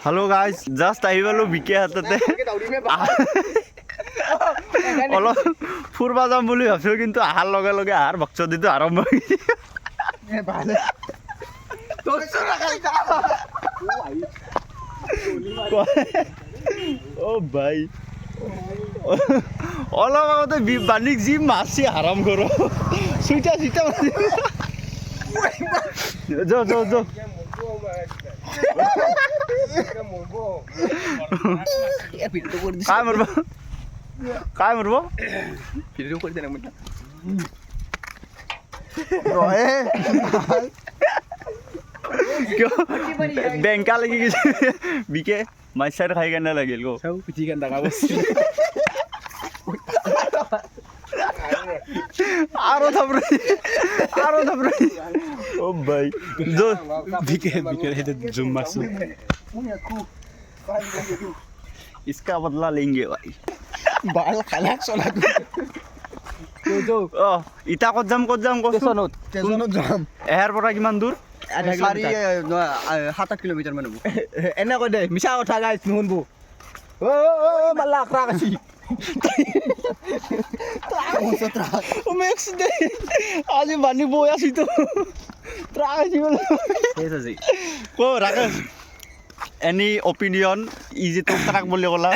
hello guys just আহি পালো বিকে হাততে অলপ ফুৰবা যাম বুলি ভাবিছো কিন্তু আহাৰ লগে লগে আহাৰ বক্স দিটো আৰম্ভ হৈ ও ভাই অলপ আগতে বানিক যি মাছি আৰাম কৰো সুইটা সুইটা যাও যাও যাও काय मरब বেংকা লাগি গেছে বিকে মাছাৰ খাই কেনে লাগিল গো পিঠি কেন ডাঙা বস্তু আরো থাপরে ও ভাই जो বিকে হেতে জুম মারছো इसका बदला लेंगे भाई बाल खाला चला जो इटा कत जाम टेसनत जाम एहार পৰা কিমান দূৰ 7-8 কিলোমিটাৰ মান হ'ব এনে কই দে মিছা কথা গাইছ নুনবো ও মাল্লা আকৰা কাছি ও মেক্স দে আজি বানি বই আছি তো ট্ৰাক আছি বলে কেছ আছে কো ৰাকেশ এনি অপিনিয়ন ইজি তো ট্ৰাক বুলি কলা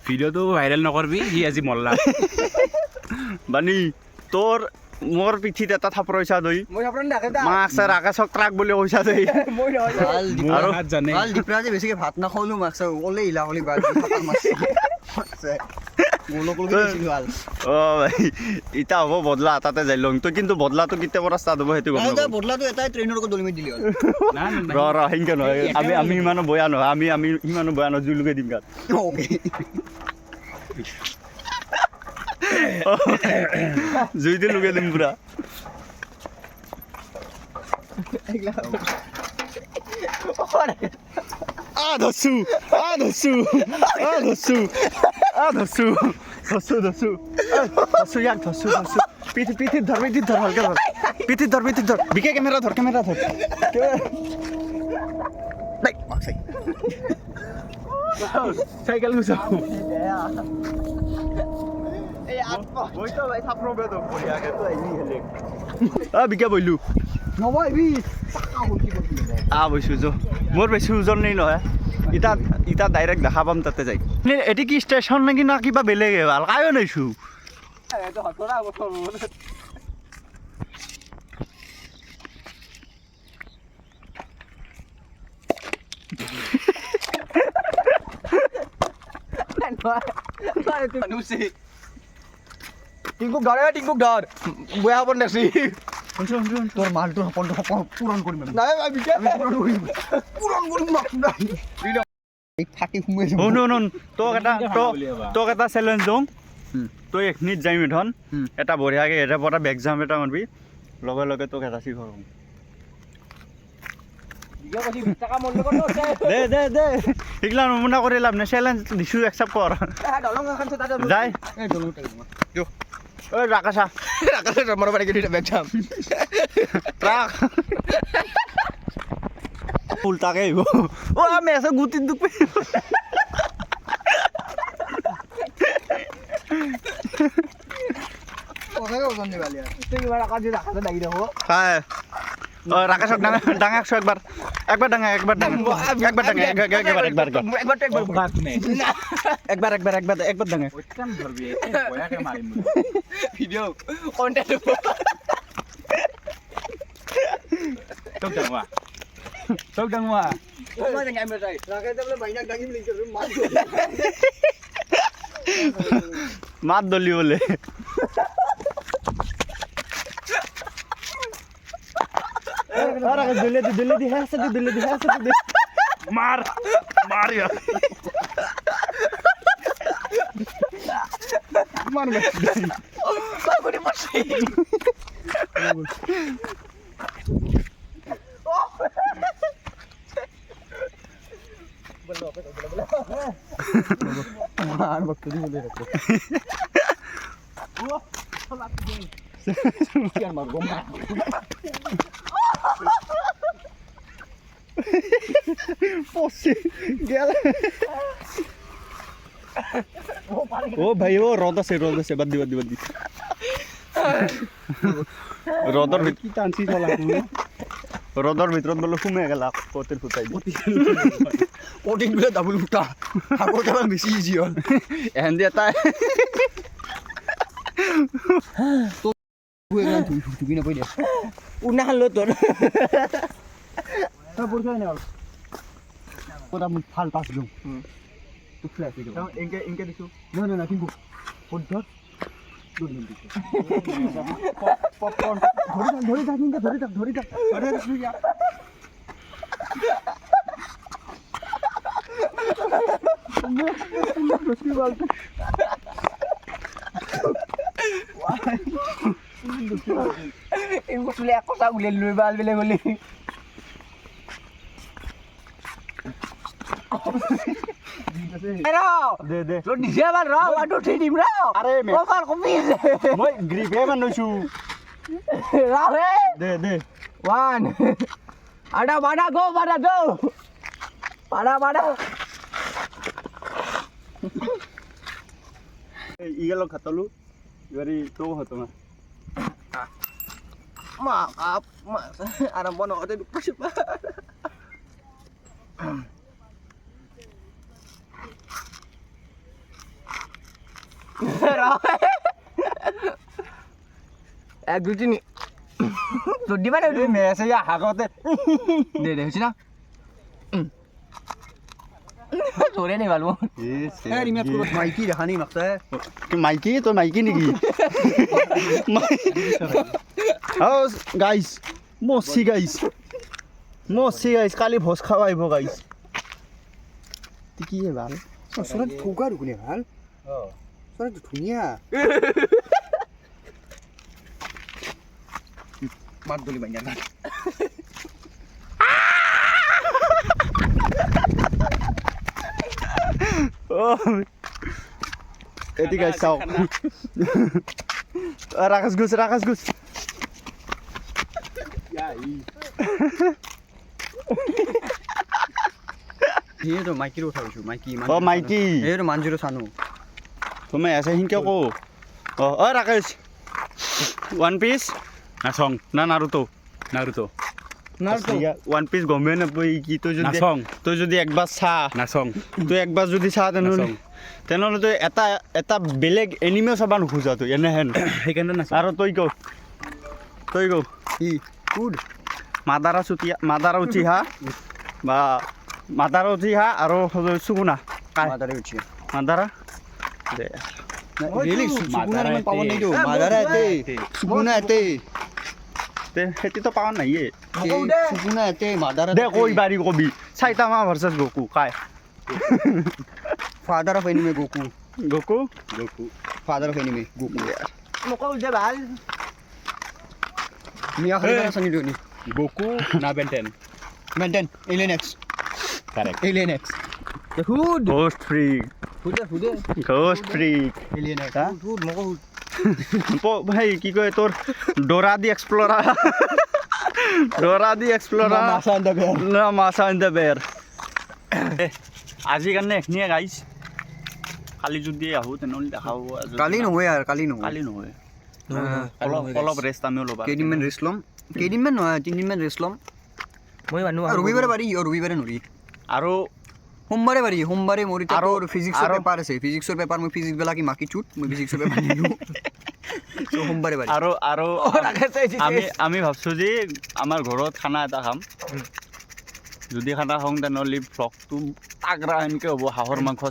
ভিডিওটো ভাইৰাল নকৰবি হি আজি মল্লা বানি তোৰ মোৰ পিঠিত এটা থাপৰ হৈছা দই মই থাপৰ নাকে দা মাক্সৰ আকাশক ট্ৰাক বুলি কৈছা দই মই নহয় আৰু হাত জানে ভাল ডিপ্ৰাজে বেছিকে ভাত নাখাওলো মাক্স ওলে ইলা হলি বাল থাপাৰ মাছ মোলকল বেছি ভাল ও ভাই ইটা হ'ব বদলা তাতে যাই লং তো কিন্তু বদলাটো কিতে পৰা ষ্টাৰ্ট হ'ব হেতু গম না বদলাটো এটাই ট্ৰেইনৰ কো দলিমি দিলি হ'ল না ৰ হিংকে নহয় আমি ইমানো বয়া নহয় আমি ইমানো বয়া নহয় জুলুকে দিম গাত ওকে জুই দি লুকে দিম পুৰা ধরছু পিঠি ধর হালকা ধর পিঠি ধর বিকে ক্যামেরা ধর নাই মাক্সাই সাইকেল গুছা এই আত্মা বইতো ভাই থাপরবে তো পড়িয়া গে তো আইনি হেলে বিকে বইলু নবইবি সাকা হলকি বলবি বইছো যো মোর বেশি ওজন নেই নহয় ইটা ডাইরেক্ট দেখা পাম তাতে যাই এটি কি স্টেশন নাকি না কিবা বেলেগ ভাল কায়ো নাইছো এটো হতরা বছর টিঙ্কুক ধর বয়া হব নেছি তোর মালটো পূরণ করিম না আমি পূরণ করিম না এই ফাটি ঘুমিয়ে যাব শুন তোক এটা চ্যালেঞ্জ দিওঁ তই এখনিত যাই ধন এটা বঢ়িয়াকে এটাৰ পৰা বেগ জাম এটা মাৰবি লগে লগে তোক এটা চিঘৰ দে এইগিলা নমুনা কৰি লাভ নাই চ্যালেঞ্জ দিছো একচেপ্ট কৰ যাই ঐ ৰাকাশা জন্মৰ বাৰে গেলি বেগ যাম ট্ৰাক উল্টাকে আহিব ও আমি আছে গুটিত দুখ ৰাকেশক ডাঙা একবাৰ ডাঙা একবাৰ ডাঙা ভিডিও কন্টেন্ট চক ডাঙৱা মাত দলি বলে দিলে দি হ্যাঁ মার ইয়ার মারবে বাবুরি মারছি মার বক্তব্য বলে রাখো কি আর মারবো পচি গেল ও ভাই ও ৰদ আছে বাদ দি ৰদৰ কি টানছি চলা ৰদৰ ভিতৰত বোলে সোমাই গেলা কটিৰ ফুটাই দি কঠিন বোলে ডাবল ফুটা আগত এবাৰ বেছি ইজি হ'ল এহেন্দি এটা ঢুকি নপৰি দে উনা খালো তোৰ তই পৰীক্ষা নাই ক'ত আমি ভাল পাছ দিওঁ তোক ফ্লাই কৰি দিওঁ এংকে দিছোঁ নহয় কিন্তু ক'ত ধৰ ধৰি থাক বলে কথা উলিয়াই লৈ বাল বেলেগ গলি দে তোৰ নিজে বাল ৰ বাটো উঠি দিম ৰ আৰে কঁকাল কমি আছে মই গ্ৰিপহে বান্ধিছো ৰে দে 1 আডা বাডা গো বাডা ಈಗೆಲ್ಲ ಕತ್ತಲು ಇವರಿ ತೋ ಹತ್ತಮ maaf anak bono ada di pusat গুটি নি তোর দিবা না এই মেছে ইয়া হাগতে দে হইছে না তোরে নি ভালো এই রিমা পুরো মাইকি দেখানি মাকতে মাইকি তো মাইকি নেকি হাউ গাইস মসি গাইস কালি ভোজ খাওয়া আইব গাইস কি হে ভাল সরা ঠোকা ঢুকুনে ভাল সরা ধুনিয়া মাত গলি বাইনা না এটি গাইস চাও রাকাস গুস ये तो माइकी रो उठाइछु माइकी ओ माइकी ए तो मानजिरो सानु তুমি এসে হিংকে কো ও রাকেশ ওয়ান পিস নাচং না নারুতো নাৰুতো ওয়ান পিস গমে না পই কি নাচং তুই যদি একবার চা নাচং তুই একবার যদি চা নাচং তেনেহ'লে তুই এটা বেলেগ এনিমে চাবা নোখোজা তুই এনেহেন সেইকাৰণে নাচং আৰু তই কও ই ফুড মাদাৰা উচিহা বা মাদাৰা উচিহা আৰু সুগুনা মাদারে উঠি মাদারা দে রিলি সুগুনা মান পাবন নাই তো মাদারে এতে সুগুনা এতে তে হেতি তো পাওয়া নাই এ সুগুনা এতে মাদারে দে কই বাড়ি কবি সাইতামা ভার্সেস গোকু কাই father of anime Goku Goku father of anime Goku মকো দে ভাল মিয়া খালি সানি দিওনি গোকু না Ben Ten maintain alien X correct alien X the food ghost freak alien X food মকো ভাই কি কয় তোর Dora the explorer Masha in the bear না মাসা ইন দা বেয়ার আজি কাৰণে এখনিয়ে গাইছ কালি যদি আহো তেনেহ'লে দেখাব কালি নহয় আর কালি নহয় অলপ ৰেষ্ট আমিও ল'বা কেইদিনমান ৰেষ্ট ল'ম কেইদিনমান নহয় 3 দিনমান ৰেষ্ট ল'ম মই মানুহ ৰবিবাৰে পাৰি ৰবিবাৰে নৰি আৰু সোমবাৰে মোৰ এটা আৰু ফিজিক্সৰ পেপাৰ আছে ফিজিক্সৰ পেপাৰ মই ফিজিক্স বেলা কি মাকি চুট মই ফিজিক্সৰ পেপাৰ নিলো সো সোমবাৰে পাৰি আৰু আমি ভাবছো যে আমাৰ ঘৰত খানা এটা খাম যদি খানা খাওঁ তেনেহ'লে ভ্লগটো তাগৰা এনেকৈ হ'ব হাঁহৰ মাংস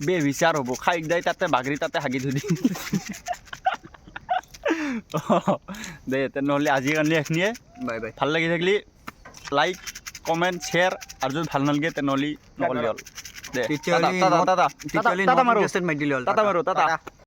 বেবিচাৰ হ'ব খাই যায় তাতে বাগৰি তাতে হাগি থৈ দি দে তেনেহ'লে আজিৰ কাৰণে এইখিনিয়ে বাই বাই ভাল লাগি থাকিলে লাইক কমেণ্ট শ্বেয়াৰ আৰু যদি ভাল নালাগে তেনেহ'লে নক'লে হ'ল দে টাটা মাৰো